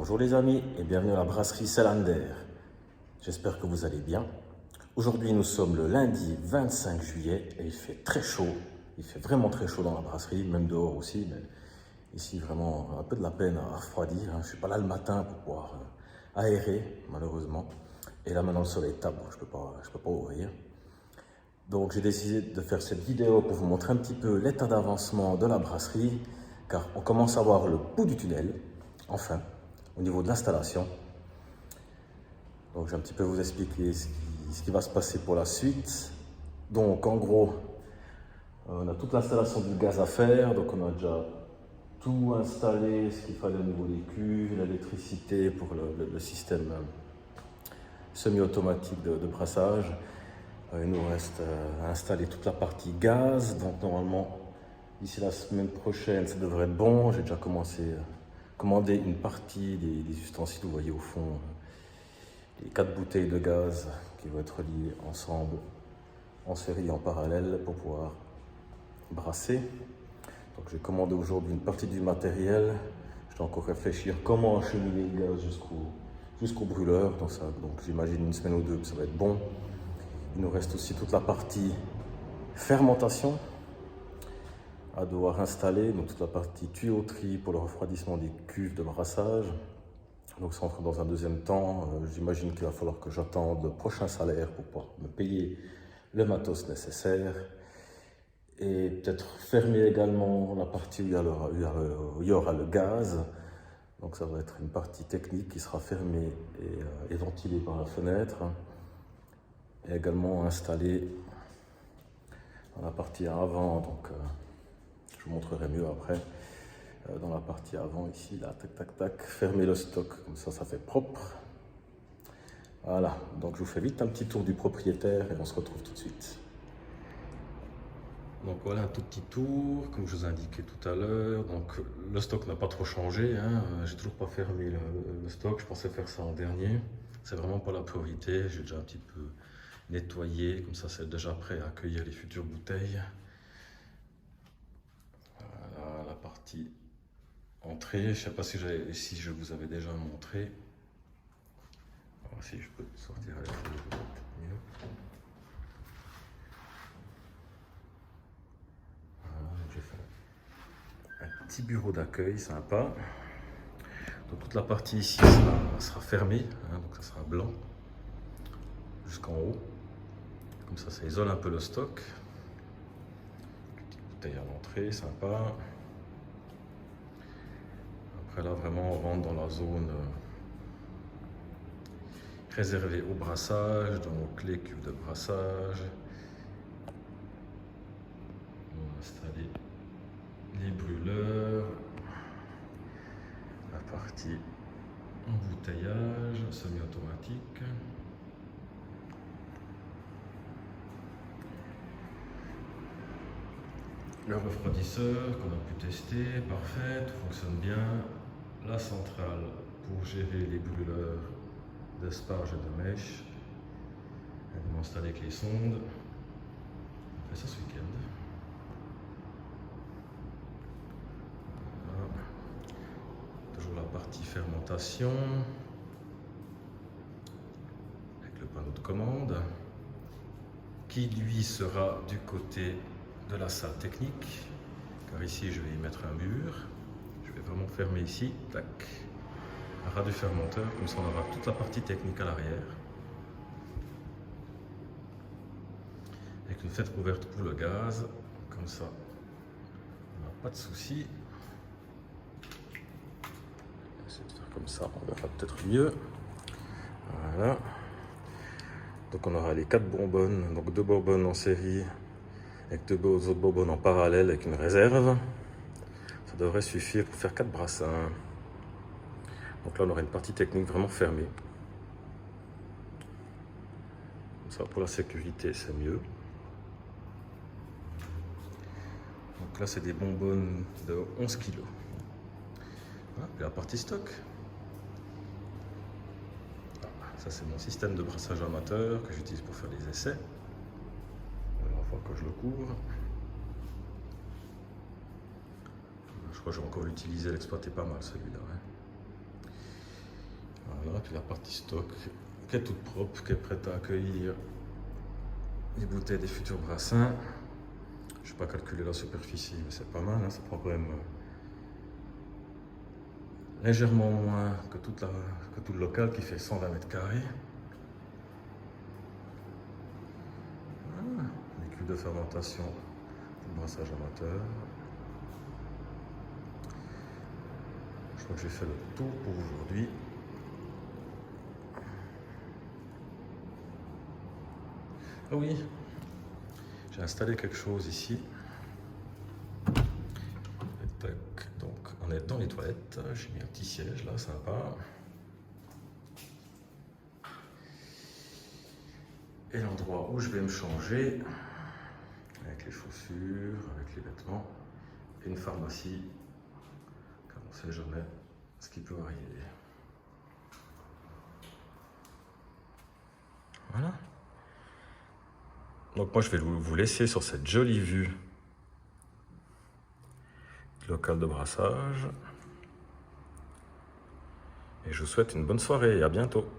Bonjour les amis et bienvenue à la brasserie Salander. J'espère que vous allez bien. Aujourd'hui nous sommes le lundi 25 juillet et il fait très chaud. Il fait vraiment très chaud dans la brasserie, même dehors aussi. Mais ici vraiment un peu de la peine à refroidir. Je ne suis pas là le matin pour pouvoir aérer malheureusement. Et là maintenant le soleil tape, je peux pas ouvrir. Donc j'ai décidé de faire cette vidéo pour vous montrer un petit peu l'état d'avancement de la brasserie. Car on commence à voir le bout du tunnel, enfin, au niveau de l'installation. Donc je vais un petit peu vous expliquer ce qui va se passer pour la suite. Donc en gros, on a toute l'installation du gaz à faire. Donc on a déjà tout installé, ce qu'il fallait au niveau des cuves, l'électricité pour le système semi-automatique de brassage. Il nous reste à installer toute la partie gaz. Donc normalement, d'ici la semaine prochaine, ça devrait être bon. J'ai déjà commencé à commander une partie des ustensiles. Vous voyez au fond les 4 bouteilles de gaz qui vont être reliées ensemble en série en parallèle pour pouvoir brasser. Donc j'ai commandé aujourd'hui une partie du matériel. Je dois encore réfléchir comment acheminer le gaz jusqu'au brûleur. Donc j'imagine une semaine ou deux, ça va être bon. Il nous reste aussi toute la partie fermentation à devoir installer, donc toute la partie tuyauterie pour le refroidissement des cuves de brassage. Donc ça entre dans un deuxième temps. J'imagine qu'il va falloir que j'attende le prochain salaire pour pouvoir me payer le matos nécessaire. Et peut-être fermer également la partie où il y aura le gaz. Donc ça va être une partie technique qui sera fermée et ventilée par la fenêtre. Et également installée dans la partie avant. Donc je vous montrerai mieux après. Dans la partie avant ici, là, tac, tac, tac, fermer le stock, comme ça fait propre. Voilà, donc je vous fais vite un petit tour du propriétaire et on se retrouve tout de suite. Donc voilà un tout petit tour, comme je vous indiquais tout à l'heure. Donc le stock n'a pas trop changé, j'ai toujours pas fermé le stock, je pensais faire ça en dernier. C'est vraiment pas la priorité, j'ai déjà un petit peu nettoyé, comme ça c'est déjà prêt à accueillir les futures bouteilles. Voilà la partie entrée, je ne sais pas si je vous avais déjà montré. Alors, si je peux sortir avec vous, mieux. Voilà, j'ai fait un petit bureau d'accueil sympa. Donc toute la partie ici sera fermée, donc ça sera blanc jusqu'en haut. Comme ça isole un peu le stock. Petite bouteille à l'entrée, sympa. Après là, vraiment, on rentre dans la zone réservée au brassage, donc les cuves de brassage. On va installer les brûleurs, la partie embouteillage semi-automatique. Le refroidisseur qu'on a pu tester, parfait, tout fonctionne bien. La centrale pour gérer les brûleurs d'asparges et de mèche. On va installer avec les sondes. On fait ça ce week-end. Voilà. Toujours la partie fermentation. Avec le panneau de commande. Qui lui sera du côté de la salle technique. Car ici je vais y mettre un mur. Je vais vraiment fermer ici, tac, un ras du fermenteur, comme ça on aura toute la partie technique à l'arrière. Avec une fenêtre ouverte pour le gaz, comme ça on n'a pas de souci. On va essayer de faire comme ça, on verra peut-être mieux. Voilà. Donc on aura les 4 bonbonnes, donc 2 bonbonnes en série, avec 2 autres bonbonnes en parallèle avec une réserve. Ça devrait suffire pour faire 4 brassins. Donc là, on aura une partie technique vraiment fermée. Comme ça, pour la sécurité, c'est mieux. Donc là, c'est des bonbonnes de 11 kg. Voilà, puis la partie stock. Ça, c'est mon système de brassage amateur que j'utilise pour faire les essais. La dernière fois que je le couvre. Je crois que je vais encore l'utiliser, l'exploiter pas mal celui-là. Voilà, puis la partie stock qui est toute propre, qui est prête à accueillir les bouteilles des futurs brassins. Je n'ai pas calculé la superficie, mais c'est pas mal, hein, ça prend quand même légèrement moins que tout le local qui fait 120 mètres carrés. Voilà, les cuves de fermentation pour le brassage amateur. Je crois que j'ai fait le tour pour aujourd'hui. Ah oui, j'ai installé quelque chose ici. Donc on est dans les toilettes, j'ai mis un petit siège là, sympa. Et l'endroit où je vais me changer, avec les chaussures, avec les vêtements, et une pharmacie, car on ne sait jamais ce qui peut arriver. Voilà. Donc moi je vais vous laisser sur cette jolie vue du local de brassage. Et je vous souhaite une bonne soirée et à bientôt.